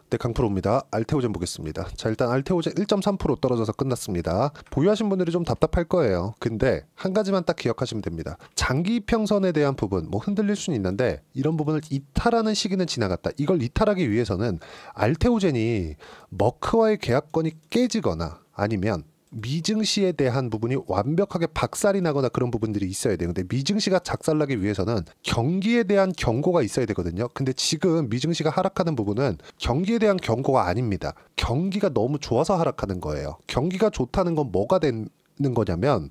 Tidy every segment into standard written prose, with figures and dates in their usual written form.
네, 강프로입니다. 알테오젠 보겠습니다. 자, 일단 알테오젠 1.3% 떨어져서 끝났습니다. 보유하신 분들이 좀 답답할 거예요. 근데 한 가지만 딱 기억하시면 됩니다. 장기 평선에 대한 부분, 뭐 흔들릴 수는 있는데 이런 부분을 이탈하는 시기는 지나갔다. 이걸 이탈하기 위해서는 알테오젠이 머크와의 계약권이 깨지거나 아니면 미증시에 대한 부분이 완벽하게 박살이 나거나 그런 부분들이 있어야 돼요. 근데 미증시가 작살나기 위해서는 경기에 대한 경고가 있어야 되거든요. 근데 지금 미증시가 하락하는 부분은 경기에 대한 경고가 아닙니다. 경기가 너무 좋아서 하락하는 거예요. 경기가 좋다는 건 뭐가 되는 거냐면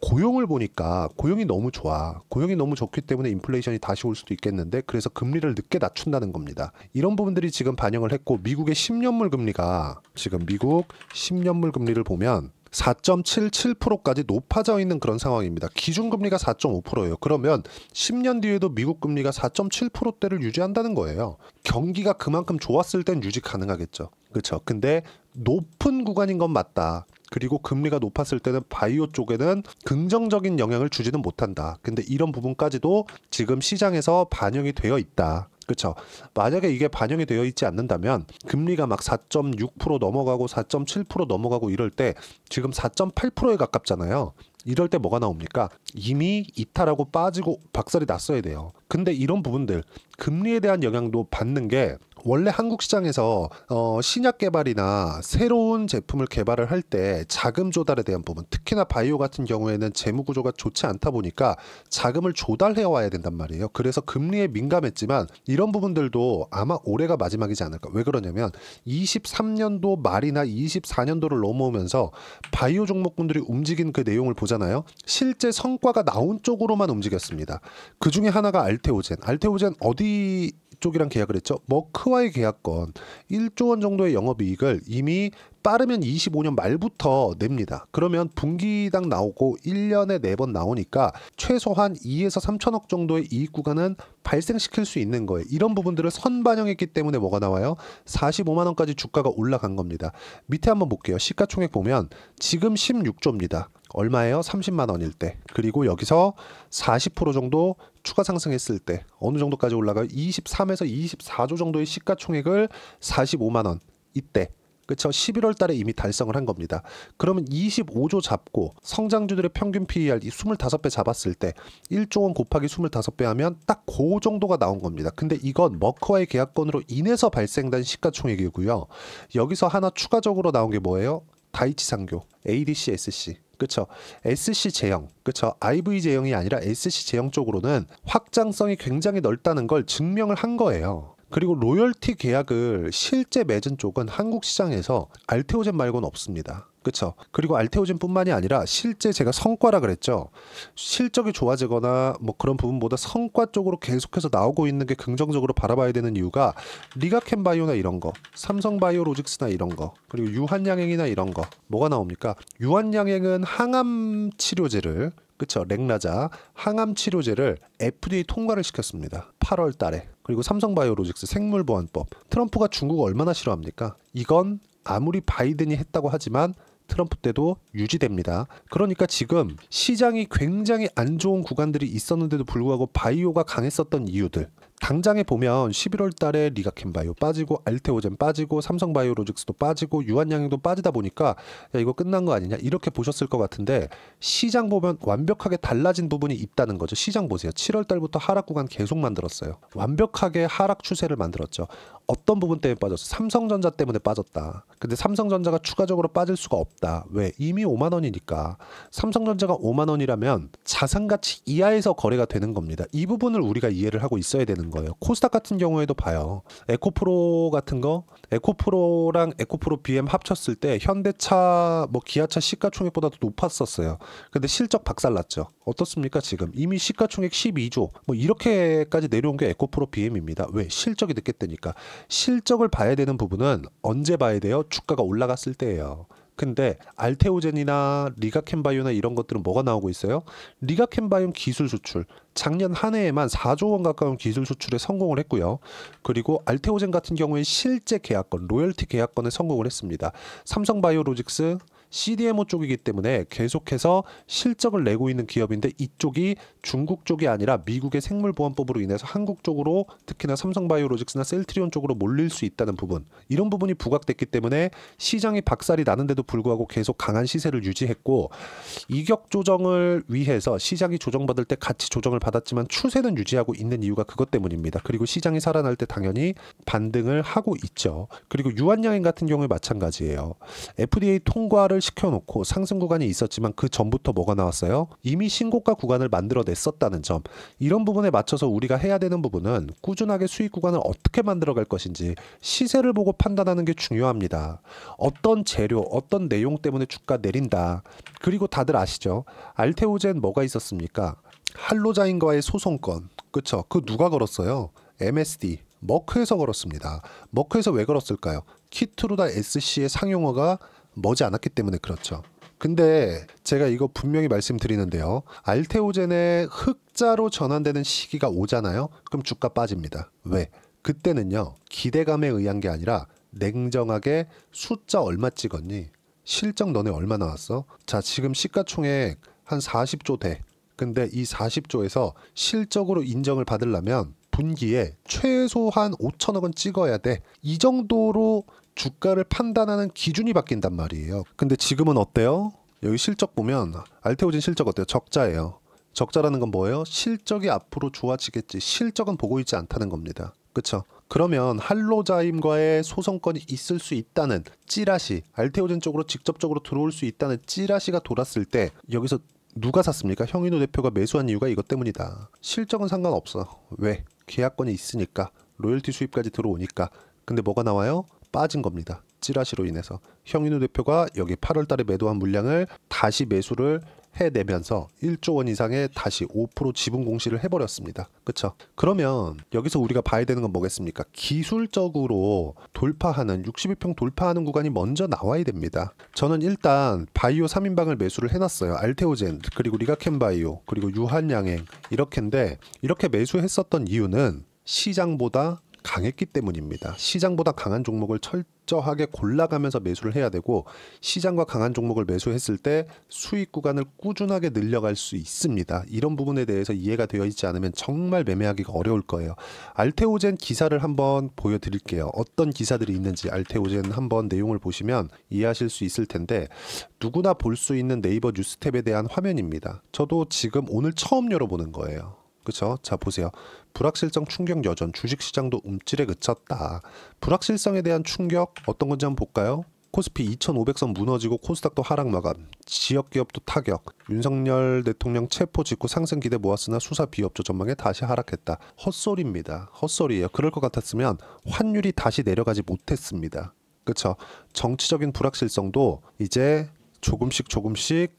고용을 보니까 고용이 너무 좋아. 고용이 너무 좋기 때문에 인플레이션이 다시 올 수도 있겠는데 그래서 금리를 늦게 낮춘다는 겁니다. 이런 부분들이 지금 반영을 했고 미국의 10년물 금리가 지금 미국 10년물 금리를 보면 4.77%까지 높아져 있는 그런 상황입니다. 기준금리가 4.5%예요. 그러면 10년 뒤에도 미국 금리가 4.7%대를 유지한다는 거예요. 경기가 그만큼 좋았을 땐 유지 가능하겠죠. 그렇죠. 근데 높은 구간인 건 맞다. 그리고 금리가 높았을 때는 바이오 쪽에는 긍정적인 영향을 주지는 못한다. 근데 이런 부분까지도 지금 시장에서 반영이 되어 있다. 그렇죠. 만약에 이게 반영이 되어 있지 않는다면 금리가 막 4.6% 넘어가고 4.7% 넘어가고 이럴 때 지금 4.8%에 가깝잖아요. 이럴 때 뭐가 나옵니까? 이미 이탈하고 빠지고 박살이 났어야 돼요. 근데 이런 부분들 금리에 대한 영향도 받는 게 원래 한국 시장에서 신약 개발이나 새로운 제품을 개발을 할 때 자금 조달에 대한 부분, 특히나 바이오 같은 경우에는 재무 구조가 좋지 않다 보니까 자금을 조달해 와야 된단 말이에요. 그래서 금리에 민감했지만 이런 부분들도 아마 올해가 마지막이지 않을까. 왜 그러냐면 23년도 말이나 24년도를 넘어오면서 바이오 종목군들이 움직인 그 내용을 보잖아요. 실제 성과가 나온 쪽으로만 움직였습니다. 그 중에 하나가 알테오젠. 알테오젠 어디 쪽이랑 계약을 했죠? 머크와의 계약권 1조 원 정도의 영업이익을 이미 빠르면 25년 말부터 냅니다. 그러면 분기당 나오고 1년에 4번 나오니까 최소한 2에서 3천억 정도의 이익 구간은 발생시킬 수 있는 거예요. 이런 부분들을 선반영했기 때문에 뭐가 나와요? 45만 원까지 주가가 올라간 겁니다. 밑에 한번 볼게요. 시가총액 보면 지금 16조입니다. 얼마예요? 30만 원일 때. 그리고 여기서 40% 정도 추가 상승했을 때 어느 정도까지 올라가요? 23에서 24조 정도의 시가총액을 45만 원 이때 그쵸? 11월 달에 이미 달성을 한 겁니다. 그러면 25조 잡고 성장주들의 평균 PER 25배 잡았을 때 1조 원 곱하기 25배 하면 딱 그 정도가 나온 겁니다. 근데 이건 머크와의 계약권으로 인해서 발생된 시가총액이고요. 여기서 하나 추가적으로 나온 게 뭐예요? 다이치 상교, ADC, SC. 그쵸? SC 제형, 그쵸? IV 제형이 아니라 SC 제형 쪽으로는 확장성이 굉장히 넓다는 걸 증명을 한 거예요. 그리고 로열티 계약을 실제 맺은 쪽은 한국 시장에서 알테오젠 말고는 없습니다. 그쵸? 그리고 알테오젠뿐만이 아니라 실제 제가 성과라 그랬죠. 실적이 좋아지거나 뭐 그런 부분보다 성과 쪽으로 계속해서 나오고 있는 게 긍정적으로 바라봐야 되는 이유가 리가켄바이오나 이런 거, 삼성바이오로직스나 이런 거, 그리고 유한양행이나 이런 거 뭐가 나옵니까? 유한양행은 항암 치료제를 그쵸? 렉라자 항암 치료제를 FDA 통과를 시켰습니다. 8월 달에. 그리고 삼성바이오로직스 생물보안법. 트럼프가 중국을 얼마나 싫어합니까? 이건 아무리 바이든이 했다고 하지만 트럼프 때도 유지됩니다. 그러니까 지금 시장이 굉장히 안 좋은 구간들이 있었는데도 불구하고 바이오가 강했었던 이유들. 당장에 보면 11월 달에 리가켄바이오 빠지고 알테오젠 빠지고 삼성바이오로직스도 빠지고 유한양행도 빠지다 보니까 야 이거 끝난 거 아니냐 이렇게 보셨을 것 같은데 시장 보면 완벽하게 달라진 부분이 있다는 거죠. 시장 보세요. 7월 달부터 하락 구간 계속 만들었어요. 완벽하게 하락 추세를 만들었죠. 어떤 부분 때문에 빠졌어? 삼성전자 때문에 빠졌다. 근데 삼성전자가 추가적으로 빠질 수가 없다. 왜? 이미 5만 원이니까. 삼성전자가 5만 원이라면 자산가치 이하에서 거래가 되는 겁니다. 이 부분을 우리가 이해를 하고 있어야 되는 거예요. 코스닥 같은 경우에도 봐요. 에코프로 같은 거, 에코프로랑 에코프로 BM 합쳤을 때 현대차, 뭐 기아차 시가총액보다도 높았었어요. 근데 실적 박살났죠. 어떻습니까? 지금 이미 시가총액 12조 뭐 이렇게까지 내려온 게 에코프로 BM입니다. 왜? 실적이 늦게 뜨니까. 실적을 봐야 되는 부분은 언제 봐야 돼요? 주가가 올라갔을 때예요. 근데 알테오젠이나 리가켄바이오나 이런 것들은 뭐가 나오고 있어요? 리가켄바이오 기술 수출 작년 한 해에만 4조 원 가까운 기술 수출에 성공을 했고요. 그리고 알테오젠 같은 경우에 실제 계약권, 로열티 계약권에 성공을 했습니다. 삼성바이오로직스 CDMO 쪽이기 때문에 계속해서 실적을 내고 있는 기업인데 이쪽이 중국 쪽이 아니라 미국의 생물보안법으로 인해서 한국 쪽으로 특히나 삼성바이오로직스나 셀트리온 쪽으로 몰릴 수 있다는 부분, 이런 부분이 부각됐기 때문에 시장이 박살이 나는데도 불구하고 계속 강한 시세를 유지했고, 이격 조정을 위해서 시장이 조정받을 때 같이 조정을 받았지만 추세는 유지하고 있는 이유가 그것 때문입니다. 그리고 시장이 살아날 때 당연히 반등을 하고 있죠. 그리고 유한양행 같은 경우에 마찬가지예요. FDA 통과를 시켜놓고 상승 구간이 있었지만 그 전부터 뭐가 나왔어요? 이미 신고가 구간을 만들어냈었다는 점. 이런 부분에 맞춰서 우리가 해야 되는 부분은 꾸준하게 수익 구간을 어떻게 만들어갈 것인지 시세를 보고 판단하는 게 중요합니다. 어떤 재료, 어떤 내용 때문에 주가 내린다. 그리고 다들 아시죠? 알테오젠 뭐가 있었습니까? 할로자인과의 소송건. 그쵸? 그 누가 걸었어요? MSD. 머크에서 걸었습니다. 머크에서 왜 걸었을까요? 키트루다 SC의 상용화가 머지 않았기 때문에 그렇죠. 근데 제가 이거 분명히 말씀드리는데요. 알테오젠의 흑자로 전환되는 시기가 오잖아요. 그럼 주가 빠집니다. 왜? 그때는요. 기대감에 의한 게 아니라 냉정하게 숫자 얼마 찍었니? 실적 너네 얼마 나왔어? 자, 지금 시가총액 한 40조 돼. 근데 이 40조에서 실적으로 인정을 받으려면 분기에 최소한 5천억 원 찍어야 돼. 이 정도로 주가를 판단하는 기준이 바뀐단 말이에요. 근데 지금은 어때요? 여기 실적 보면 알테오젠 실적 어때요? 적자예요. 적자라는 건 뭐예요? 실적이 앞으로 좋아지겠지. 실적은 보고 있지 않다는 겁니다. 그쵸? 그러면 할로자임과의 소송건이 있을 수 있다는 찌라시, 알테오젠 쪽으로 직접적으로 들어올 수 있다는 찌라시가 돌았을 때 여기서 누가 샀습니까? 형인호 대표가 매수한 이유가 이것 때문이다. 실적은 상관없어. 왜? 계약권이 있으니까. 로열티 수입까지 들어오니까. 근데 뭐가 나와요? 빠진 겁니다. 찌라시로 인해서. 형인호 대표가 여기 8월 달에 매도한 물량을 다시 매수를 해내면서 1조 원 이상의 다시 5% 지분 공시를 해버렸습니다. 그쵸? 그러면 여기서 우리가 봐야 되는 건 뭐겠습니까? 기술적으로 돌파하는 62평 돌파하는 구간이 먼저 나와야 됩니다. 저는 일단 바이오 3인방을 매수를 해놨어요. 알테오젠, 그리고 리가켄바이오, 그리고 유한양행 이렇게인데, 이렇게 매수했었던 이유는 시장보다 강했기 때문입니다. 시장보다 강한 종목을 철저하게 골라가면서 매수를 해야 되고, 시장과 강한 종목을 매수했을 때 수익 구간을 꾸준하게 늘려갈 수 있습니다. 이런 부분에 대해서 이해가 되어 있지 않으면 정말 매매하기가 어려울 거예요. 알테오젠 기사를 한번 보여드릴게요. 어떤 기사들이 있는지 알테오젠 한번 내용을 보시면 이해하실 수 있을 텐데, 누구나 볼 수 있는 네이버 뉴스탭에 대한 화면입니다. 저도 지금 오늘 처음 열어보는 거예요. 그쵸? 자, 보세요. 불확실성 충격 여전, 주식시장도 움찔에 그쳤다. 불확실성에 대한 충격 어떤 건지 한번 볼까요? 코스피 2500선 무너지고 코스닥도 하락 마감, 지역기업도 타격, 윤석열 대통령 체포 직후 상승 기대 모았으나 수사 비협조 전망에 다시 하락했다. 헛소리입니다. 헛소리예요. 그럴 것 같았으면 환율이 다시 내려가지 못했습니다. 그쵸? 정치적인 불확실성도 이제 조금씩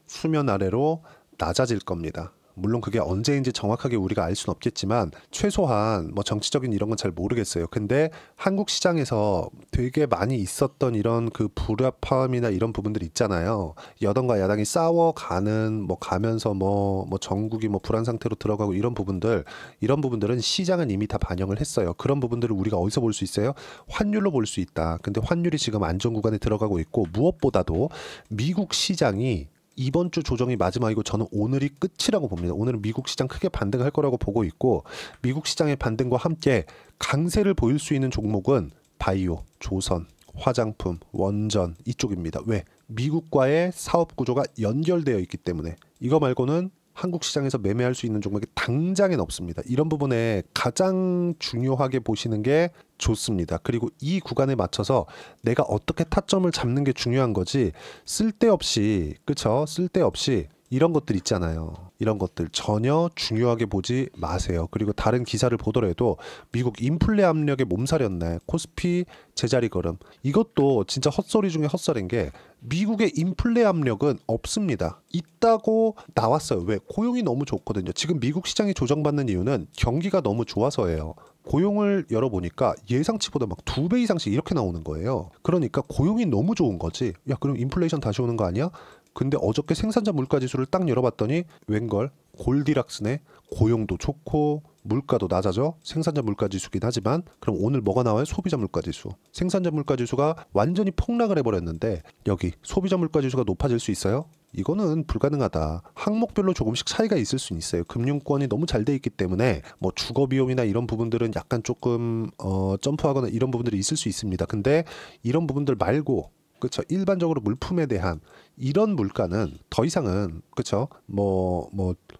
수면 아래로 낮아질 겁니다. 물론 그게 언제인지 정확하게 우리가 알 수는 없겠지만 최소한 뭐 정치적인 이런 건 잘 모르겠어요. 근데 한국 시장에서 되게 많이 있었던 이런 그 불협화음이나 이런 부분들이 있잖아요. 여당과 야당이 싸워가는 뭐 가면서 뭐 전국이 뭐 불안 상태로 들어가고 이런 부분들은 시장은 이미 다 반영을 했어요. 그런 부분들을 우리가 어디서 볼 수 있어요? 환율로 볼 수 있다. 근데 환율이 지금 안정 구간에 들어가고 있고, 무엇보다도 미국 시장이 이번 주 조정이 마지막이고 저는 오늘이 끝이라고 봅니다. 오늘은 미국 시장 크게 반등할 거라고 보고 있고, 미국 시장의 반등과 함께 강세를 보일 수 있는 종목은 바이오, 조선, 화장품, 원전 이쪽입니다. 왜? 미국과의 사업 구조가 연결되어 있기 때문에. 이거 말고는 한국 시장에서 매매할 수 있는 종목이 당장엔 없습니다. 이런 부분에 가장 중요하게 보시는 게 좋습니다. 그리고 이 구간에 맞춰서 내가 어떻게 타점을 잡는 게 중요한 거지, 쓸데없이, 그쵸? 쓸데없이 이런 것들 있잖아요. 이런 것들 전혀 중요하게 보지 마세요. 그리고 다른 기사를 보더라도 미국 인플레 압력에 몸살이었네, 코스피 제자리 걸음, 이것도 진짜 헛소리 중에 헛소리인 게 미국의 인플레 압력은 없습니다. 있다고 나왔어요. 왜? 고용이 너무 좋거든요. 지금 미국 시장이 조정받는 이유는 경기가 너무 좋아서예요. 고용을 열어보니까 예상치보다 막 2배 이상씩 이렇게 나오는 거예요. 그러니까 고용이 너무 좋은 거지. 야, 그럼 인플레이션 다시 오는 거 아니야? 근데 어저께 생산자 물가지수를 딱 열어봤더니 웬걸 골디락스네. 고용도 좋고 물가도 낮아져. 생산자 물가지수긴 하지만 그럼 오늘 뭐가 나와요? 소비자 물가지수. 생산자 물가지수가 완전히 폭락을 해버렸는데 여기 소비자 물가지수가 높아질 수 있어요? 이거는 불가능하다. 항목별로 조금씩 차이가 있을 수는 있어요. 금융권이 너무 잘 돼 있기 때문에 뭐 주거 비용이나 이런 부분들은 약간 조금 점프하거나 이런 부분들이 있을 수 있습니다. 근데 이런 부분들 말고 그렇죠. 일반적으로 물품에 대한 이런 물가는 더 이상은 그렇죠. 뭐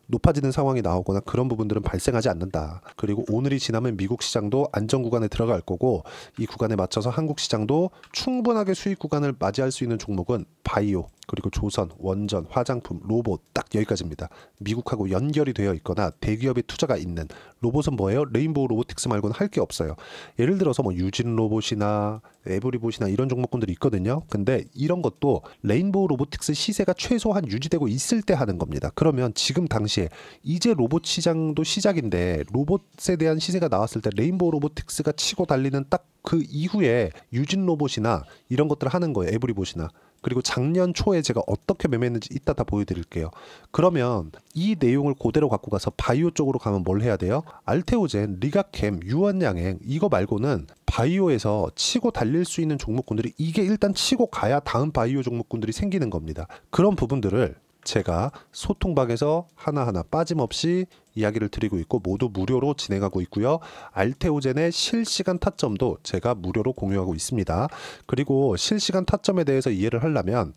높아지는 상황이 나오거나 그런 부분들은 발생하지 않는다. 그리고 오늘이 지나면 미국 시장도 안정 구간에 들어갈 거고 이 구간에 맞춰서 한국 시장도 충분하게 수익 구간을 맞이할 수 있는 종목은 바이오 그리고 조선, 원전, 화장품, 로봇 딱 여기까지입니다. 미국하고 연결이 되어 있거나 대기업의 투자가 있는 로봇은 뭐예요? 레인보우 로보틱스 말고는 할 게 없어요. 예를 들어서 뭐 유진 로봇이나 에브리봇이나 이런 종목군들이 있거든요. 근데 이런 것도 레인보우 로보틱스 시세가 최소한 유지되고 있을 때 하는 겁니다. 그러면 지금 당시에 이제 로봇 시장도 시작인데 로봇에 대한 시세가 나왔을 때 레인보우 로보틱스가 치고 달리는 딱 그 이후에 유진 로봇이나 이런 것들을 하는 거예요. 에브리봇이나. 그리고 작년 초에 제가 어떻게 매매했는지 이따 다 보여드릴게요. 그러면 이 내용을 그대로 갖고 가서 바이오 쪽으로 가면 뭘 해야 돼요? 알테오젠, 리가캠, 유한양행 이거 말고는 바이오에서 치고 달릴 수 있는 종목군들이 이게 일단 치고 가야 다음 바이오 종목군들이 생기는 겁니다. 그런 부분들을 제가 소통방에서 하나하나 빠짐없이 이야기를 드리고 있고 모두 무료로 진행하고 있고요. 알테오젠의 실시간 타점도 제가 무료로 공유하고 있습니다. 그리고 실시간 타점에 대해서 이해를 하려면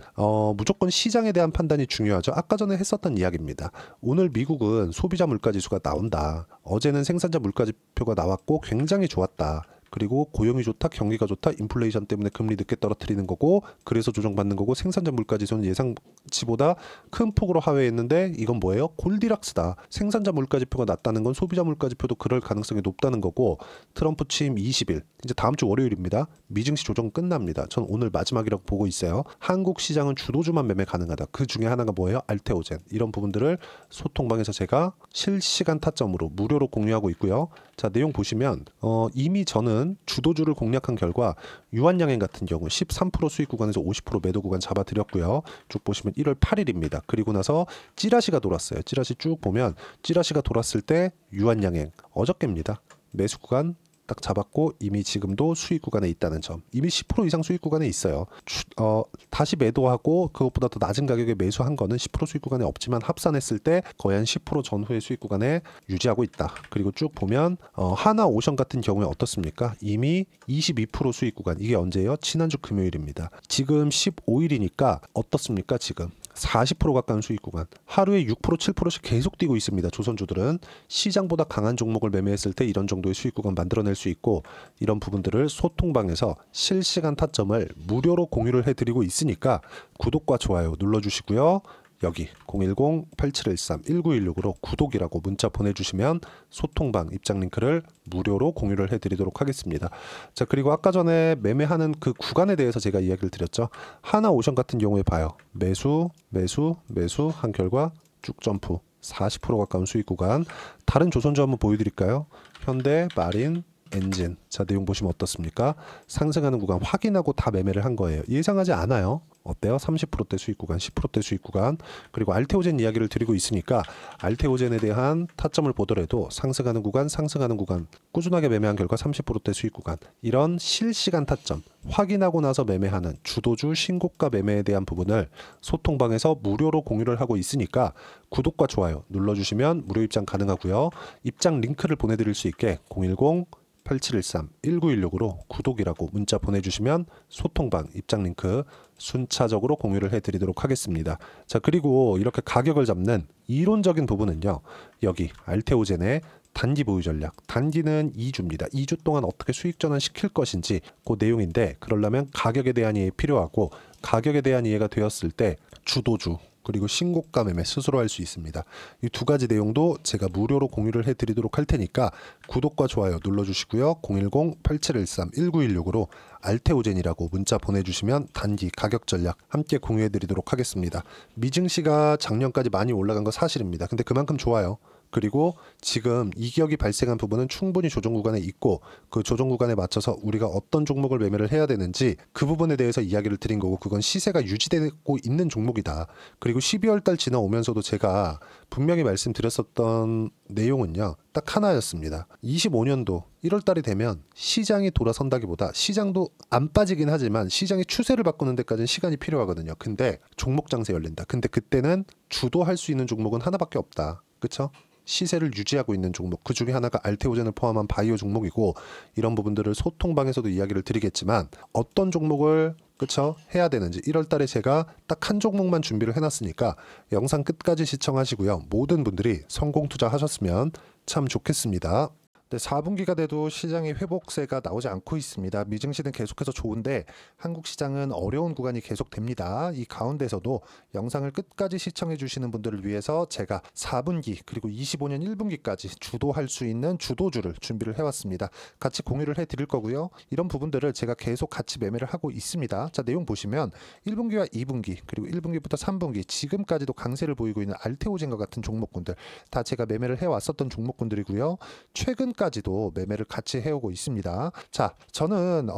무조건 시장에 대한 판단이 중요하죠. 아까 전에 했었던 이야기입니다. 오늘 미국은 소비자 물가지수가 나온다. 어제는 생산자 물가지표가 나왔고 굉장히 좋았다. 그리고 고용이 좋다, 경기가 좋다, 인플레이션 때문에 금리 늦게 떨어뜨리는 거고 그래서 조정받는 거고 생산자 물가지수는 예상치보다 큰 폭으로 하회했는데 이건 뭐예요? 골디락스다. 생산자 물가지표가 낮다는 건 소비자 물가지표도 그럴 가능성이 높다는 거고 트럼프 취임 20일, 이제 다음 주 월요일입니다. 미증시 조정 끝납니다. 전 오늘 마지막이라고 보고 있어요. 한국 시장은 주도주만 매매 가능하다. 그 중에 하나가 뭐예요? 알테오젠. 이런 부분들을 소통방에서 제가 실시간 타점으로 무료로 공유하고 있고요. 자, 내용 보시면 이미 저는 주도주를 공략한 결과 유한양행 같은 경우 13% 수익 구간에서 50% 매도 구간 잡아드렸고요. 쭉 보시면 1월 8일입니다. 그리고 나서 찌라시가 돌았어요. 찌라시 쭉 보면 찌라시가 돌았을 때 유한양행 어저께입니다. 매수 구간 딱 잡았고 이미 지금도 수익 구간에 있다는 점. 이미 10% 이상 수익 구간에 있어요. 다시 매도하고 그것보다 더 낮은 가격에 매수한 거는 10% 수익 구간에 없지만 합산했을 때 거의 한 10% 전후의 수익 구간에 유지하고 있다. 그리고 쭉 보면 하나오션 같은 경우에 어떻습니까? 이미 22% 수익 구간. 이게 언제예요? 지난주 금요일입니다. 지금 15일이니까 어떻습니까? 지금 40% 가까운 수익 구간. 하루에 6%, 7%씩 계속 뛰고 있습니다. 조선주들은 시장보다 강한 종목을 매매했을 때 이런 정도의 수익 구간 만들어낼 수 있고 이런 부분들을 소통방에서 실시간 타점을 무료로 공유를 해드리고 있으니까 구독과 좋아요 눌러주시고요. 여기 010-8713-1916으로 구독이라고 문자 보내주시면 소통방 입장 링크를 무료로 공유를 해드리도록 하겠습니다. 자, 그리고 아까 전에 매매하는 그 구간에 대해서 제가 이야기를 드렸죠. 하나오션 같은 경우에 봐요. 매수 한 결과 쭉 점프 40% 가까운 수익 구간. 다른 조선주 한번 보여드릴까요? 현대, 마린, 엔진. 자, 내용 보시면 어떻습니까? 상승하는 구간 확인하고 다 매매를 한 거예요. 예상하지 않아요. 어때요? 30%대 수익 구간, 10%대 수익 구간. 그리고 알테오젠 이야기를 드리고 있으니까 알테오젠에 대한 타점을 보더라도 상승하는 구간 꾸준하게 매매한 결과 30%대 수익 구간. 이런 실시간 타점 확인하고 나서 매매하는 주도주 신고가 매매에 대한 부분을 소통방에서 무료로 공유를 하고 있으니까 구독과 좋아요 눌러주시면 무료 입장 가능하고요. 입장 링크를 보내드릴 수 있게 010-8713-1916으로 구독이라고 문자 보내주시면 소통방 입장 링크 순차적으로 공유를 해드리도록 하겠습니다. 자, 그리고 이렇게 가격을 잡는 이론적인 부분은요. 여기 알테오젠의 단기 보유 전략. 단기는 2주입니다. 2주 동안 어떻게 수익 전환 시킬 것인지 그 내용인데 그러려면 가격에 대한 이해 필요하고 가격에 대한 이해가 되었을 때 주도주 그리고 신고가 매매 스스로 할 수 있습니다. 이 두 가지 내용도 제가 무료로 공유를 해드리도록 할 테니까 구독과 좋아요 눌러주시고요. 010-8713-1916으로 알테오젠이라고 문자 보내주시면 단기 가격 전략 함께 공유해드리도록 하겠습니다. 미증시가 작년까지 많이 올라간 거 사실입니다. 근데 그만큼 좋아요. 그리고 지금 이격이 발생한 부분은 충분히 조정 구간에 있고 그 조정 구간에 맞춰서 우리가 어떤 종목을 매매를 해야 되는지 그 부분에 대해서 이야기를 드린 거고 그건 시세가 유지되고 있는 종목이다. 그리고 12월 달 지나오면서도 제가 분명히 말씀드렸었던 내용은요. 딱 하나였습니다. 25년도 1월 달이 되면 시장이 돌아선다기보다 시장도 안 빠지긴 하지만 시장의 추세를 바꾸는 데까지는 시간이 필요하거든요. 근데 종목 장세 열린다. 근데 그때는 주도할 수 있는 종목은 하나밖에 없다. 그쵸? 시세를 유지하고 있는 종목 그 중에 하나가 알테오젠을 포함한 바이오 종목이고 이런 부분들을 소통방에서도 이야기를 드리겠지만 어떤 종목을 그쵸 해야 되는지 1월 달에 제가 딱 한 종목만 준비를 해놨으니까 영상 끝까지 시청하시고요. 모든 분들이 성공 투자하셨으면 참 좋겠습니다. 네, 4분기가 돼도 시장의 회복세가 나오지 않고 있습니다. 미증시는 계속해서 좋은데 한국 시장은 어려운 구간이 계속됩니다. 이 가운데서도 영상을 끝까지 시청해 주시는 분들을 위해서 제가 4분기 그리고 25년 1분기까지 주도할 수 있는 주도주를 준비를 해왔습니다. 같이 공유를 해드릴 거고요. 이런 부분들을 제가 계속 같이 매매를 하고 있습니다. 자, 내용 보시면 1분기와 2분기 그리고 1분기부터 3분기 지금까지도 강세를 보이고 있는 알테오젠과 같은 종목군들 다 제가 매매를 해왔었던 종목군들이고요. 최근까지도 매매를 같이 해오고 있습니다. 자, 저는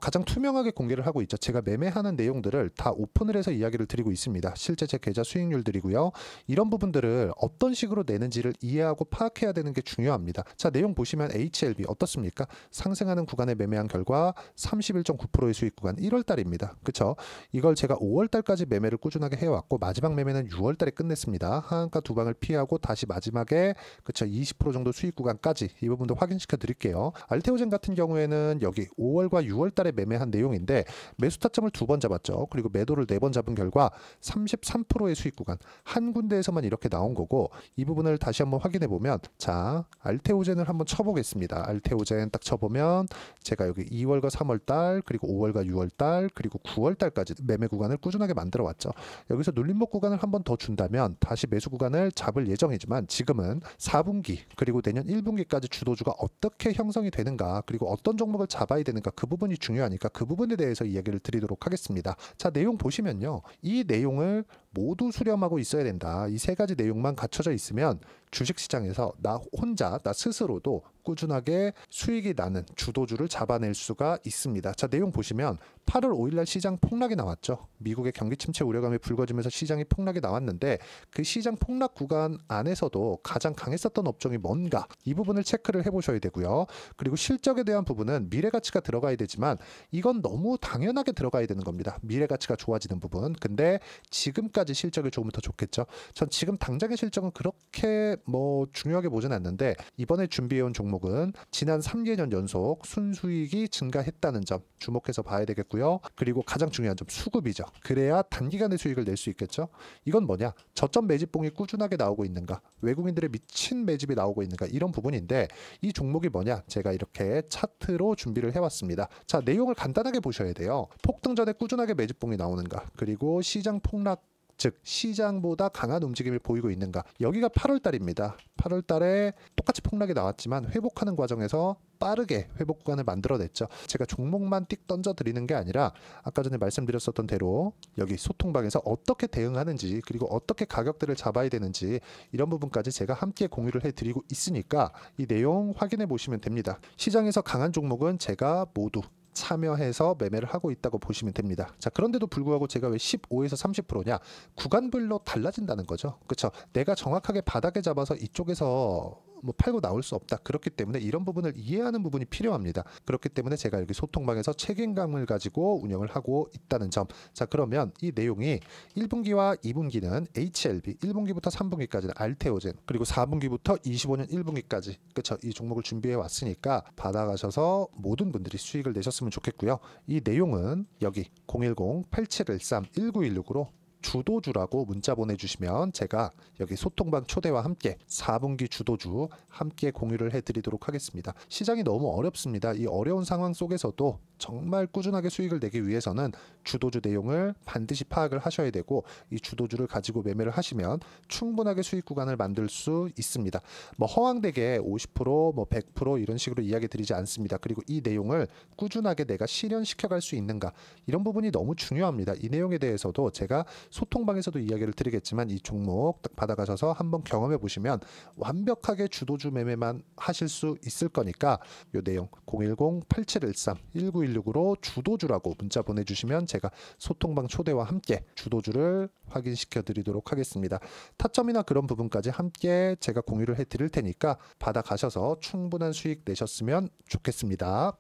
가장 투명하게 공개를 하고 있죠. 제가 매매하는 내용들을 다 오픈을 해서 이야기를 드리고 있습니다. 실제 제 계좌 수익률들이고요. 이런 부분들을 어떤 식으로 내는지를 이해하고 파악해야 되는 게 중요합니다. 자, 내용 보시면 HLB 어떻습니까? 상승하는 구간에 매매한 결과 31.9%의 수익 구간 1월 달입니다. 그쵸? 이걸 제가 5월 달까지 매매를 꾸준하게 해왔고 마지막 매매는 6월 달에 끝냈습니다. 하한가 두 방을 피하고 다시 마지막에 그쵸? 20% 정도 수익 구간까지 이 부분도 확인시켜 드릴게요. 알테오젠 같은 경우에는 여기 5월과 6월 달에 매매한 내용인데 매수 타점을 2번 잡았죠. 그리고 매도를 4번 잡은 결과 33%의 수익 구간 한 군데에서만 이렇게 나온 거고 이 부분을 다시 한번 확인해 보면 자, 알테오젠을 한번 쳐보겠습니다. 알테오젠 딱 쳐보면 제가 여기 2월과 3월 달 그리고 5월과 6월 달 그리고 9월 달까지 매매 구간을 꾸준하게 만들어 왔죠. 여기서 눌림목 구간을 한번 더 준다면 다시 매수 구간을 잡을 예정이지만 지금은 4분기 그리고 내년 1분기까지 주도주가 어떻게 형성이 되는가 그리고 어떤 종목을 잡아야 되는가 그 부분이 중요하니까 그 부분에 대해서 이야기를 드리도록 하겠습니다. 자, 내용 보시면요. 이 내용을 모두 수렴하고 있어야 된다. 이 세 가지 내용만 갖춰져 있으면 주식시장에서 나 혼자 나 스스로도 꾸준하게 수익이 나는 주도주를 잡아낼 수가 있습니다. 자, 내용 보시면 8월 5일날 시장 폭락이 나왔죠. 미국의 경기 침체 우려감이 불거지면서 시장이 폭락이 나왔는데 그 시장 폭락 구간 안에서도 가장 강했었던 업종이 뭔가 이 부분을 체크를 해보셔야 되고요. 그리고 실적에 대한 부분은 미래가치가 들어가야 되지만 이건 너무 당연하게 들어가야 되는 겁니다. 미래가치가 좋아지는 부분. 근데 지금까지 실적이 조금 더 좋겠죠. 전 지금 당장의 실적은 그렇게 중요하게 보진 않는데 이번에 준비해온 종목은 지난 3개년 연속 순수익이 증가했다는 점 주목해서 봐야 되겠고요. 그리고 가장 중요한 점 수급이죠. 그래야 단기간에 수익을 낼 수 있겠죠. 이건 뭐냐? 저점 매집봉이 꾸준하게 나오고 있는가? 외국인들의 미친 매집이 나오고 있는가? 이런 부분인데 이 종목이 뭐냐? 제가 이렇게 차트로 준비를 해왔습니다. 자, 내용을 간단하게 보셔야 돼요. 폭등 전에 꾸준하게 매집봉이 나오는가? 그리고 시장 폭락 즉 시장보다 강한 움직임을 보이고 있는가. 여기가 8월 달입니다. 8월 달에 똑같이 폭락이 나왔지만 회복하는 과정에서 빠르게 회복 구간을 만들어냈죠. 제가 종목만 띡 던져 드리는 게 아니라 아까 전에 말씀드렸었던 대로 여기 소통방에서 어떻게 대응하는지 그리고 어떻게 가격대를 잡아야 되는지 이런 부분까지 제가 함께 공유를 해드리고 있으니까 이 내용 확인해 보시면 됩니다. 시장에서 강한 종목은 제가 모두 참여해서 매매를 하고 있다고 보시면 됩니다. 자, 그런데도 불구하고 제가 왜 15에서 30%냐? 구간별로 달라진다는 거죠. 그렇죠? 내가 정확하게 바닥에 잡아서 이쪽에서 팔고 나올 수 없다. 그렇기 때문에 이런 부분을 이해하는 부분이 필요합니다. 그렇기 때문에 제가 여기 소통방에서 책임감을 가지고 운영을 하고 있다는 점. 자, 그러면 이 내용이 1분기와 2분기는 HLB, 1분기부터 3분기까지는 알테오젠, 그리고 4분기부터 25년 1분기까지 그렇죠? 이 종목을 준비해 왔으니까 받아가셔서 모든 분들이 수익을 내셨으면 좋겠고요. 이 내용은 여기 010-8713-1916으로 주도주라고 문자 보내주시면 제가 여기 소통방 초대와 함께 4분기 주도주 함께 공유를 해드리도록 하겠습니다. 시장이 너무 어렵습니다. 이 어려운 상황 속에서도 정말 꾸준하게 수익을 내기 위해서는 주도주 내용을 반드시 파악을 하셔야 되고, 이 주도주를 가지고 매매를 하시면 충분하게 수익 구간을 만들 수 있습니다. 뭐 허황되게 50%, 뭐 100% 이런 식으로 이야기 드리지 않습니다. 그리고 이 내용을 꾸준하게 내가 실현시켜 갈 수 있는가, 이런 부분이 너무 중요합니다. 이 내용에 대해서도 제가 소통방에서도 이야기를 드리겠지만, 이 종목 딱 받아가셔서 한번 경험해 보시면 완벽하게 주도주 매매만 하실 수 있을 거니까, 이 내용 010-8713-1916으로 주도주라고 문자 보내주시면 제가 소통방 초대와 함께 주도주를 확인시켜 드리도록 하겠습니다. 타점이나 그런 부분까지 함께 제가 공유를 해 드릴 테니까 받아가셔서 충분한 수익 내셨으면 좋겠습니다.